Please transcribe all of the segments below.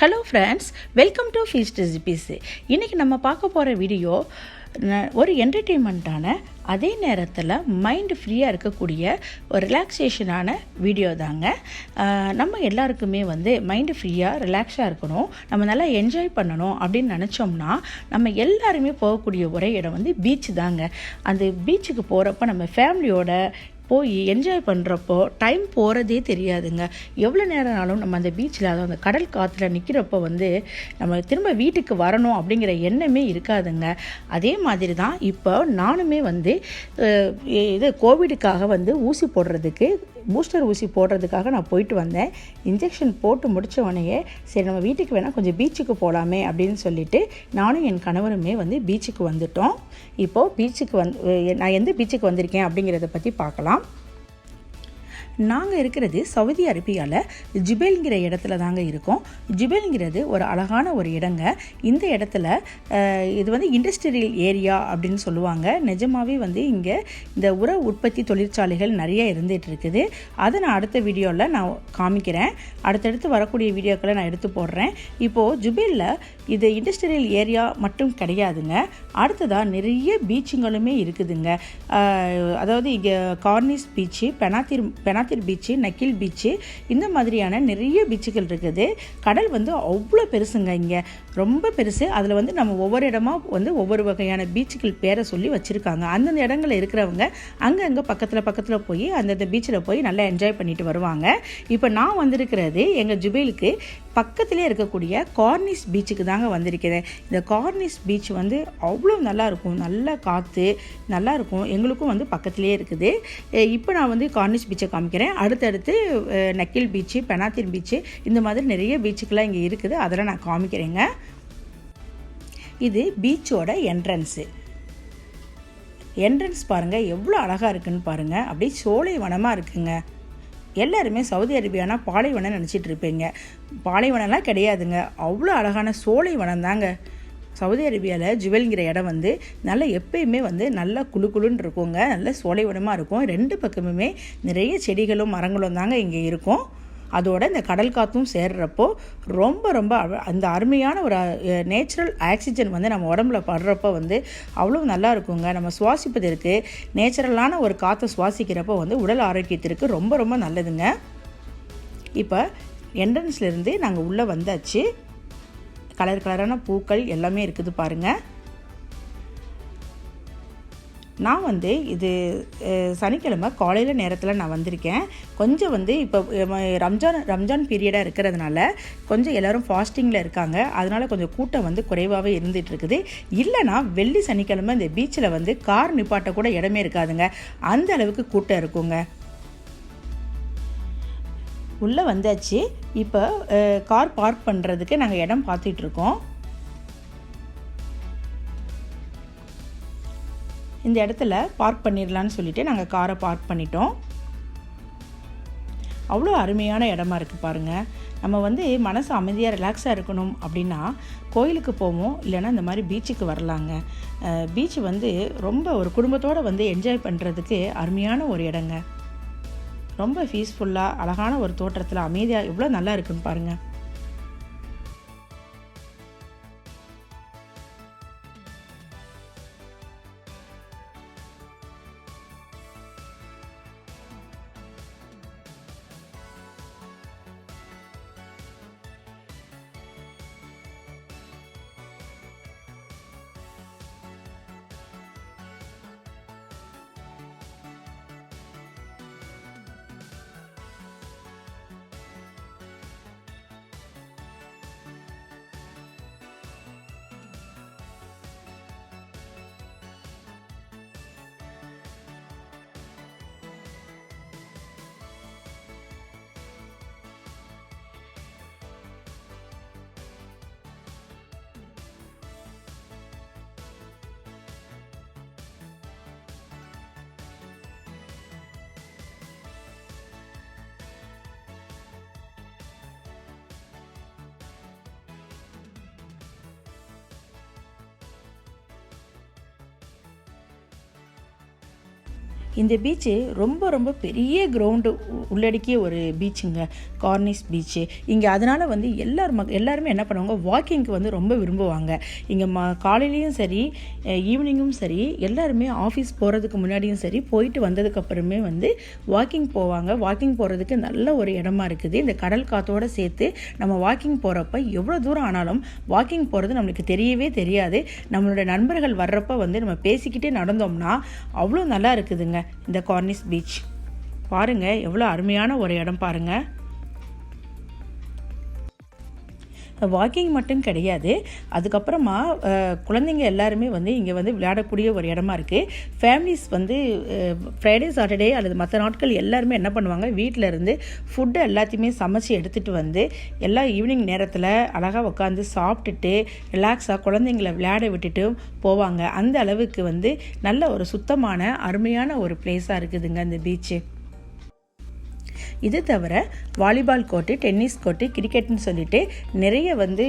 Hello friends, welcome to feast recipes. இன்றைக்கி நம்ம பார்க்க போகிற வீடியோ ஒரு என்டர்டெயின்மெண்ட்டான, அதே நேரத்தில் மைண்டு ஃப்ரீயாக இருக்கக்கூடிய ஒரு ரிலாக்ஸேஷனான வீடியோ தாங்க. நம்ம எல்லாருக்குமே மைண்டு ஃப்ரீயாக ரிலாக்ஸாக இருக்கணும், நம்ம நல்லா என்ஜாய் பண்ணணும் அப்படின்னு நினச்சோம்னா நம்ம எல்லாருமே போகக்கூடிய ஒரே இடம் பீச் தாங்க. அந்த பீச்சுக்கு போகிறப்ப நம்ம ஃபேமிலியோட போய் என்ஜாய் பண்ணுறப்போ டைம் போகிறதே தெரியாதுங்க. எவ்வளோ நேரம்னாலும் நம்ம அந்த பீச்சில், அதாவது அந்த கடல் காற்றுல நிற்கிறப்போ நம்ம திரும்ப வீட்டுக்கு வரணும் அப்படிங்கிற எண்ணமே இருக்காதுங்க. அதே மாதிரி தான் இப்போ நானுமே இது கோவிடுக்காக ஊசி போடுறதுக்கு, பூஸ்டர் ஊசி போடுறதுக்காக நான் போயிட்டு வந்தேன். இன்ஜெக்ஷன் போட்டு முடித்த உடனேயே சரி நம்ம வீட்டுக்கு வேணால் கொஞ்சம் பீச்சுக்கு போகலாமே அப்படின்னு சொல்லிட்டு நானும் என் கணவருமே பீச்சுக்கு வந்துட்டோம். இப்போது பீச்சுக்கு நான் எந்த பீச்சுக்கு வந்திருக்கேன் அப்படிங்கிறத பற்றி பார்க்கலாம். நாங்கள் இருக்கிறது சவுதி அரேபியாவில் ஜுபைல்ங்கிற இடத்துல தாங்க இருக்கோம். ஜுபைல்ங்கிறது ஒரு அழகான ஒரு இடங்க. இந்த இடத்துல இது இண்டஸ்ட்ரியல் ஏரியா அப்படின்னு சொல்லுவாங்க. நிஜமாகவே இங்கே இந்த உர உற்பத்தி தொழிற்சாலைகள் நிறைய இருந்துகிட்டு இருக்குது. அதை நான் அடுத்த வீடியோவில் நான் காமிக்கிறேன். அடுத்தடுத்து வரக்கூடிய வீடியோக்களை நான் எடுத்து போடுறேன். இப்போது ஜுபைலில் இது இண்டஸ்ட்ரியல் ஏரியா மட்டும் கிடையாதுங்க. அடுத்ததாக நிறைய பீச்சுங்களுமே இருக்குதுங்க. அதாவது இங்கே கார்னிஷ் பீச்சு, பெனாத்திர் பீச்சு, நக்கில் பீச்சு, இந்த மாதிரியான நிறைய பீச்சுகள் இருக்குது. கடல் அவ்வளோ பெருசுங்க, இங்கே ரொம்ப பெருசு. அதில் நம்ம ஒவ்வொரு இடமா ஒவ்வொரு வகையான பீச்சுகள் பேரை சொல்லி வச்சுருக்காங்க. அந்தந்த இடங்களில் இருக்கிறவங்க அங்கங்கே பக்கத்தில் போய் அந்தந்த பீச்சில் போய் நல்லா என்ஜாய் பண்ணிட்டு வருவாங்க. இப்போ நான் வந்திருக்கிறது எங்கள் ஜுபைலுக்கு பக்கத்திலே இருக்கக்கூடிய கார்னிஷ் பீச்சுக்கு தாங்க வந்திருக்கிறேன். இந்த கார்னிஷ் பீச் அவ்வளோ நல்லாயிருக்கும், நல்ல காற்று நல்லாயிருக்கும். எங்களுக்கும் பக்கத்திலே இருக்குது. இப்போ நான் கார்னிஷ் பீச்சை காமிக்கிறேன். அடுத்தடுத்து நக்கில் பீச்சு, பெனாத்திர் பீச்சு, இந்த மாதிரி நிறைய பீச்சுக்கெல்லாம் இங்கே இருக்குது. அதெல்லாம் நான் காமிக்கிறேங்க. இது பீச்சோட என்ட்ரன்ஸ் பாருங்கள், எவ்வளோ அழகாக இருக்குன்னு பாருங்கள். அப்படியே சோலை வனமாக இருக்குங்க. எல்லாருமே சவுதி அரேபியானா பாலைவனம் நினச்சிட்டு இருப்பீங்க. பாலைவனம்லாம் கிடையாதுங்க, அவ்வளோ அழகான சோலை வனம் தாங்க. சவுதி அரேபியாவில் ஜுபைல்ங்கிற இடம் நல்லா எப்பயுமே நல்லா குளுன்னு இருக்குங்க. நல்ல சோலைவனமாக இருக்கும். ரெண்டு பக்கமுமே நிறைய செடிகளும் மரங்களும் தாங்க இங்கே இருக்கும். அதோட இந்த கடல் காற்றும் சேர்றப்போ ரொம்ப அந்த அருமையான ஒரு நேச்சுரல் ஆக்சிஜன் நம்ம உடம்புல படுறப்போ அவ்வளோ நல்லா இருக்குங்க. நம்ம சுவாசிப்பதற்கு நேச்சுரலான ஒரு காற்றை சுவாசிக்கிறப்போ உடல் ஆரோக்கியத்திற்கு ரொம்ப நல்லதுங்க. இப்போ என்ட்ரன்ஸ்லேருந்து நாங்கள் உள்ளே வந்தாச்சு. கலரான பூக்கள் எல்லாமே இருக்குது பாருங்கள். நான் இது சனிக்கிழமை காலையில் நேரத்தில் நான் வந்திருக்கேன். கொஞ்சம் இப்போ ரம்ஜான் பீரியடாக இருக்கிறதுனால கொஞ்சம் எல்லோரும் ஃபாஸ்டிங்கில் இருக்காங்க. அதனால் கொஞ்சம் கூட்டம் குறைவாகவே இருந்துகிட்ருக்குது. இல்லைனா வெள்ளி சனிக்கிழமை இந்த பீச்சில் கார் நிப்பாட்ட கூட இடமே இருக்காதுங்க, அந்த அளவுக்கு கூட்டம் இருக்குங்க. உள்ளே வந்தாச்சு. இப்போ கார் பார்க் பண்ணுறதுக்கு நாங்கள் இடம் பார்த்துட்ருக்கோம். இந்த இடத்துல பார்க் பண்ணிடலான்னு சொல்லிட்டு நாங்கள் காரை பார்க் பண்ணிட்டோம். அவ்வளோ அருமையான இடமா இருக்குது பாருங்கள். நம்ம மனசு அமைதியாக ரிலாக்ஸாக இருக்கணும் அப்படின்னா கோயிலுக்கு போவோம், இல்லைன்னா இந்த மாதிரி பீச்சுக்கு வரலாங்க. பீச்சு ரொம்ப ஒரு குடும்பத்தோடு என்ஜாய் பண்ணுறதுக்கு அருமையான ஒரு இடங்க. ரொம்ப பீஸ்ஃபுல்லாக அழகான ஒரு தோற்றத்தில் அமைதியாக எவ்வளோ நல்லா இருக்குன்னு பாருங்கள். இந்த பீச்சு ரொம்ப ரொம்ப பெரிய கிரவுண்டு உள்ளடக்கிய ஒரு பீச்சுங்க, கார்னிஷ் பீச்சு. இங்கே அதனால் வந்து எல்லாருமே என்ன பண்ணுவாங்க, வாக்கிங்க்கு வந்து ரொம்ப விரும்புவாங்க. இங்கே காலையிலையும் சரி ஈவினிங்கும் சரி எல்லாருமே ஆஃபீஸ் போகிறதுக்கு முன்னாடியும் சரி போயிட்டு வந்ததுக்கப்புறமே வந்து வாக்கிங் போவாங்க. வாக்கிங் போகிறதுக்கு நல்ல ஒரு இடமா இருக்குது. இந்த கடல் காற்றோடு சேர்த்து நம்ம வாக்கிங் போகிறப்ப எவ்வளோ தூரம் ஆனாலும் வாக்கிங் போகிறது நம்மளுக்கு தெரியவே தெரியாது. நம்மளோட நண்பர்கள் வர்றப்ப வந்து நம்ம பேசிக்கிட்டே நடந்தோம்னா அவ்வளோ நல்லா இருக்குதுங்க இந்த கார்னிஷ் பீச். பாருங்கள் எவ்வளோ அருமையான ஒரு இடம் பாருங்கள். வாக்கிங் மட்டும் கிடையாது, அதுக்கப்புறமா குழந்தைங்க எல்லாருமே வந்து இங்கே வந்து விளையாடக்கூடிய ஒரு இடமா இருக்குது. ஃபேமிலிஸ் வந்து ஃப்ரைடே சாட்டர்டே அல்லது மற்ற நாட்கள் எல்லாருமே என்ன பண்ணுவாங்க, வீட்டில் இருந்து ஃபுட்டு எல்லாத்தையுமே சமைச்சு எடுத்துகிட்டு வந்து எல்லா ஈவினிங் நேரத்தில் அழகாக உட்காந்து சாப்பிட்டுட்டு ரிலாக்ஸாக குழந்தைங்களை விளையாட விட்டுட்டு போவாங்க. அந்த அளவுக்கு வந்து நல்ல ஒரு சுத்தமான அருமையான ஒரு பிளேஸாக இருக்குதுங்க இந்த பீச்சு. இது தவிர வாலிபால் கோர்ட்டு, டென்னிஸ் கோர்ட்டு, கிரிக்கெட்னு சொல்லிட்டு நிறைய வந்து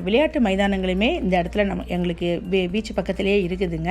விளையாட்டு மைதானங்களுமே இந்த இடத்துல எங்களுக்கு பீச் பக்கத்திலேயே இருக்குதுங்க.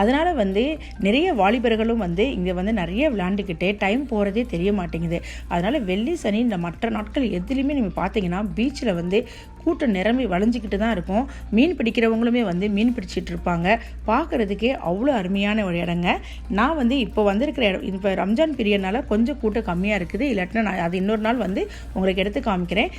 அதனால் வந்து நிறைய வாலிபர்களும் வந்து இங்கே வந்து நிறைய விளையாண்டுக்கிட்டே டைம் போகிறதே தெரிய மாட்டேங்குது. அதனால் வெள்ளி சனி இந்த மற்ற நாட்கள் எதுலேயுமே நீங்கள் பார்த்தீங்கன்னா பீச்சில் வந்து கூட்டம் நிரம்பி வளைஞ்சிக்கிட்டு தான் இருக்கும். மீன் பிடிக்கிறவங்களுமே வந்து மீன் பிடிச்சிட்டு இருப்பாங்க. பார்க்குறதுக்கே அவ்வளோ அருமையான ஒரு இடங்க. நான் வந்து இப்போ வந்திருக்கிற இடம் இப்போ ரம்ஜான் பீரியட்னால கொஞ்சம் கூட்டம் கம்மியாக இருக்குது. இல்லாட்டினா நான் அது இன்னொரு நாள் வந்து உங்களுக்கு எடுத்து காமிக்கிறேன்.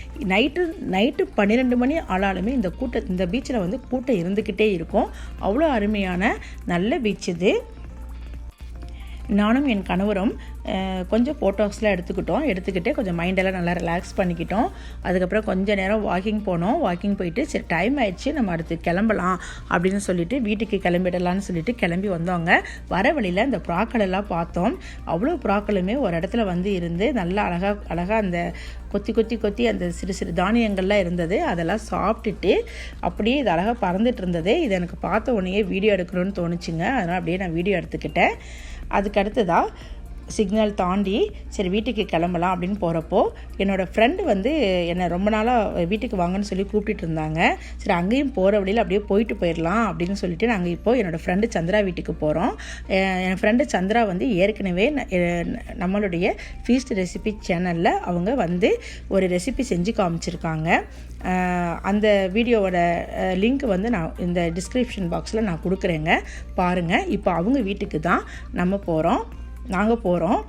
நைட்டு 12 மணி ஆனாலுமே இந்த பீச்சில் வந்து கூட்டம் இருந்துக்கிட்டே இருக்கும். அவ்வளோ அருமையான நல்ல பீச் இது. நானும் என் கணவரும் கொஞ்சம் ஃபோட்டோஸ்லாம் எடுத்துக்கிட்டு கொஞ்சம் மைண்டெல்லாம் நல்லா ரிலாக்ஸ் பண்ணிக்கிட்டோம். அதுக்கப்புறம் கொஞ்சம் நேரம் வாக்கிங் போனோம். வாக்கிங் போயிட்டு சரி டைம் ஆயிடுச்சு, நம்ம அடுத்து கிளம்பலாம் அப்படின்னு சொல்லிட்டு வீட்டுக்கு கிளம்பிடலான்னு சொல்லிட்டு கிளம்பி வந்தோங்க. வர வழியில் இந்த புறாக்களெல்லாம் பார்த்தோம். அவ்வளோ புறாக்களுமே ஒரு இடத்துல வந்து இருந்து நல்லா அழகாக அந்த கொத்தி அந்த சிறு தானியங்கள்லாம் இருந்தது. அதெல்லாம் சாப்பிட்டுட்டு அப்படியே இது அழகாக பறந்துட்டு இருந்தது. இது எனக்கு பார்த்த உடனே வீடியோ எடுக்கணும்னு தோணுச்சுங்க. அதனால் அப்படியே நான் வீடியோ எடுத்துக்கிட்டேன். அதுக்கு அடுத்ததாக சிக்னல் தாண்டி சரி வீட்டுக்கு கிளம்பலாம் அப்படின்னு போகிறப்போ என்னோடய ஃப்ரெண்டு வந்து என்னை ரொம்ப நாளாக வீட்டுக்கு வாங்கன்னு சொல்லி கூப்பிட்டுட்டு இருந்தாங்க. சரி அங்கேயும் போகிற வழியில் அப்படியே போயிடலாம் அப்படின்னு சொல்லிட்டு நாங்கள் இப்போது என்னோடய ஃப்ரெண்டு சந்திரா வீட்டுக்கு போகிறோம். என் ஃப்ரெண்டு சந்திரா வந்து ஏற்கனவே நம்மளுடைய ஃபீஸ்ட் ரெசிபி சேனலில் அவங்க வந்து ஒரு ரெசிபி செஞ்சு காமிச்சிருக்காங்க. அந்த வீடியோவோட லிங்க் வந்து நான் இந்த டிஸ்கிரிப்ஷன் பாக்ஸில் நான் கொடுக்குறேங்க, பாருங்கள். இப்போ அவங்க வீட்டுக்கு தான் நாங்கள் போகிறோம்.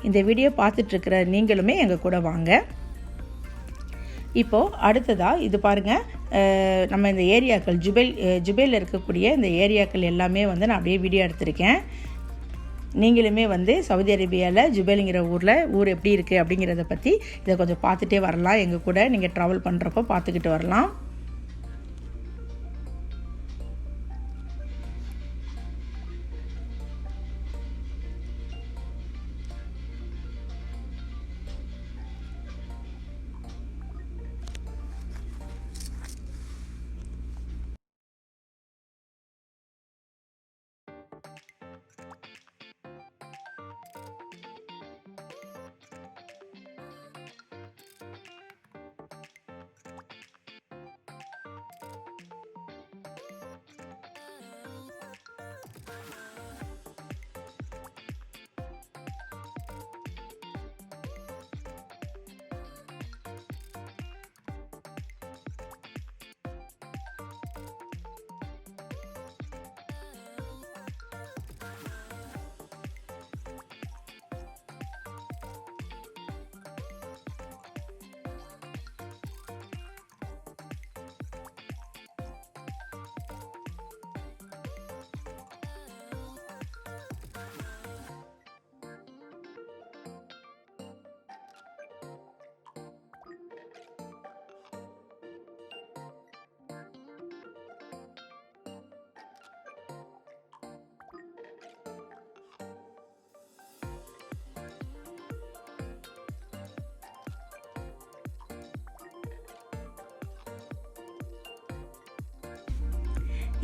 இந்த வீடியோ பார்த்துட்ருக்கிற நீங்களுமே எங்கள் கூட வாங்க. இப்போது அடுத்ததாக இது பாருங்கள், நம்ம இந்த ஏரியாக்கள் ஜுபைலில் இருக்கக்கூடிய இந்த ஏரியாக்கள் எல்லாமே வந்து நான் அப்படியே வீடியோ எடுத்திருக்கேன். நீங்களுமே வந்து சவுதி அரேபியாவில் ஜுபைலுங்கிற ஊர் எப்படி இருக்குது அப்படிங்கிறத பற்றி இதை கொஞ்சம் பார்த்துட்டே வரலாம். எங்கள் கூட நீங்கள் ட்ராவல் பண்ணுறப்போ பார்த்துக்கிட்டு வரலாம்.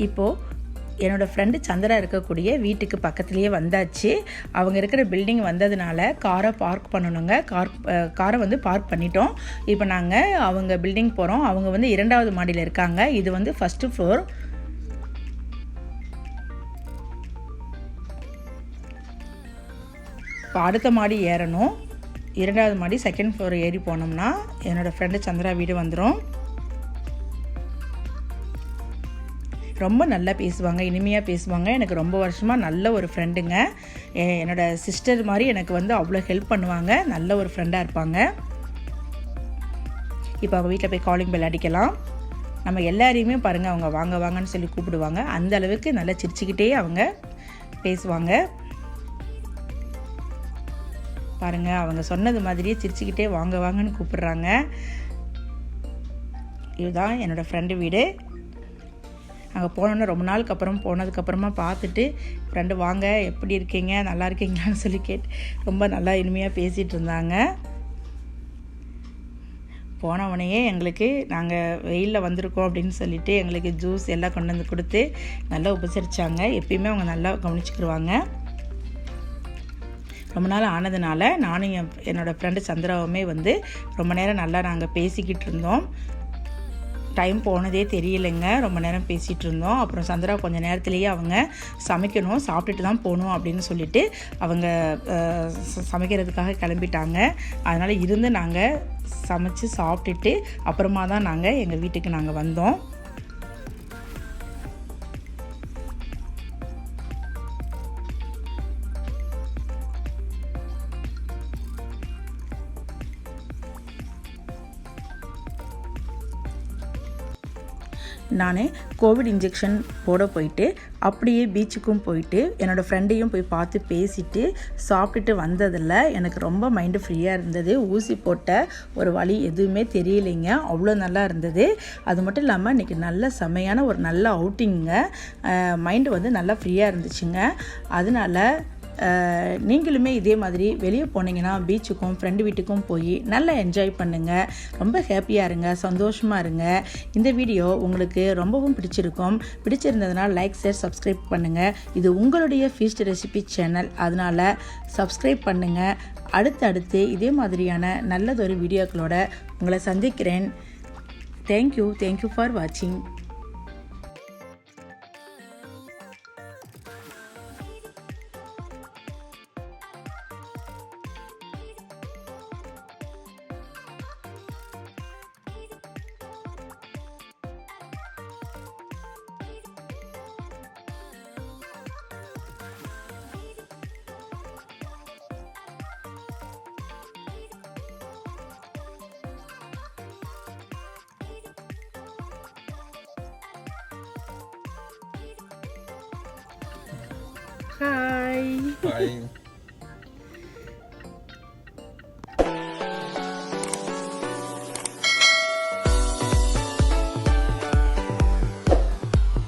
இப்போது என்னோடய ஃப்ரெண்டு சந்திரா இருக்கக்கூடிய வீட்டுக்கு பக்கத்துலேயே வந்தாச்சு. அவங்க இருக்கிற பில்டிங் வந்ததுனால காரை பார்க் பண்ணணுங்க. காரை வந்து பார்க் பண்ணிட்டோம். இப்போ நாங்கள் அவங்க பில்டிங் போகிறோம். அவங்க வந்து 2வது மாடியில் இருக்காங்க. இது வந்து 1st ஃப்ளோர். இப்போ அடுத்த மாடி ஏறணும். 2வது மாடி செகண்ட் ஃப்ளோர் ஏறி போனோம்னா என்னோடய ஃப்ரெண்டு சந்திரா வீடு வந்துடும். ரொம்ப நல்லா பேசுவாங்க, இனிமையாக பேசுவாங்க. எனக்கு ரொம்ப வருஷமாக நல்ல ஒரு ஃப்ரெண்டுங்க. என்னோடய சிஸ்டர் மாதிரி எனக்கு வந்து அவ்வளோ ஹெல்ப் பண்ணுவாங்க. நல்ல ஒரு ஃப்ரெண்டாக இருப்பாங்க. இப்போ அவங்க வீட்டில் போய் காலிங் பெல் அடிக்கலாம். நம்ம எல்லாரையுமே பாருங்கள், அவங்க வாங்க வாங்கன்னு சொல்லி கூப்பிடுவாங்க. அந்த அளவுக்கு நல்லா சிரிச்சுக்கிட்டே அவங்க பேசுவாங்க. பாருங்கள், அவங்க சொன்னது மாதிரியே சிரிச்சுக்கிட்டே வாங்க வாங்கன்னு கூப்பிடுறாங்க. இதுதான் என்னோடய ஃப்ரெண்டு வீடு. அங்கே போனோன்னு ரொம்ப நாளுக்கு அப்புறம் போனதுக்கப்புறமா பார்த்துட்டு ஃப்ரெண்டு வாங்க எப்படி இருக்கீங்க, நல்லா இருக்கீங்களான்னு சொல்லி ரொம்ப நல்லா இனிமையாக பேசிகிட்டு இருந்தாங்க. போனவனையே எங்களுக்கு நாங்கள் வெயிலில் வந்திருக்கோம் அப்படின்னு சொல்லிட்டு எங்களுக்கு ஜூஸ் எல்லாம் கொண்டு வந்து கொடுத்து நல்லா உபசரித்தாங்க. எப்பயுமே அவங்க நல்லா கவனிச்சுக்கிடுவாங்க. ரொம்ப நாள் ஆனதுனால நானும் என்னோடய ஃப்ரெண்டு சந்திராவுமே வந்து ரொம்ப நேரம் நல்லா நாங்கள் பேசிக்கிட்டு இருந்தோம். டைம் போனதே தெரியலைங்க. ரொம்ப நேரம் பேசிகிட்டு இருந்தோம். அப்புறம் சந்திரா கொஞ்சம் நேரத்துலேயே அவங்க சமைக்கணும், சாப்பிட்டுட்டு தான் போகணும் அப்படின்னு சொல்லிட்டு அவங்க சமைக்கிறதுக்காக கிளம்பிட்டாங்க. அதனால் இருந்து நாங்கள் சமைச்சு சாப்பிட்டுட்டு அப்புறமா தான் நாங்கள் எங்கள் வீட்டுக்கு நாங்கள் வந்தோம். நான் கோவிட் இன்ஜெக்ஷன் போட போயிட்டு அப்படியே பீச்சுக்கும் போயிட்டு என்னோடய ஃப்ரெண்டையும் போய் பார்த்து பேசிட்டு சாப்பிட்டுட்டு வந்ததில் எனக்கு ரொம்ப மைண்டு ஃப்ரீயாக இருந்தது. ஊசி போட்ட ஒரு வலி எதுவுமே தெரியலைங்க. அவ்வளோ நல்லா இருந்தது. அது மட்டும் இல்லாமல் இன்றைக்கி நல்ல செமையான ஒரு நல்ல அவுட்டிங்க. மைண்டு வந்து நல்லா ஃப்ரீயாக இருந்துச்சுங்க. அதனால் நீங்களுமே இதே மாதிரி வெளியே போனீங்கன்னா பீச்சுக்கும் ஃப்ரெண்டு வீட்டுக்கும் போய் நல்லா என்ஜாய் பண்ணுங்கள். ரொம்ப ஹாப்பியாக இருங்க, சந்தோஷமாக இருங்க. இந்த வீடியோ உங்களுக்கு ரொம்பவும் பிடிச்சிருந்ததுனால் லைக், ஷேர், சப்ஸ்கிரைப் பண்ணுங்கள். இது உங்களுடைய ஃபீஸ்ட் ரெசிபி சேனல், அதனால் சப்ஸ்கிரைப் பண்ணுங்கள். அடுத்தடுத்து இதே மாதிரியான நல்லதொரு வீடியோக்களோட உங்களை சந்திக்கிறேன். தேங்க்யூ ஃபார் வாட்சிங். Hi. Hi.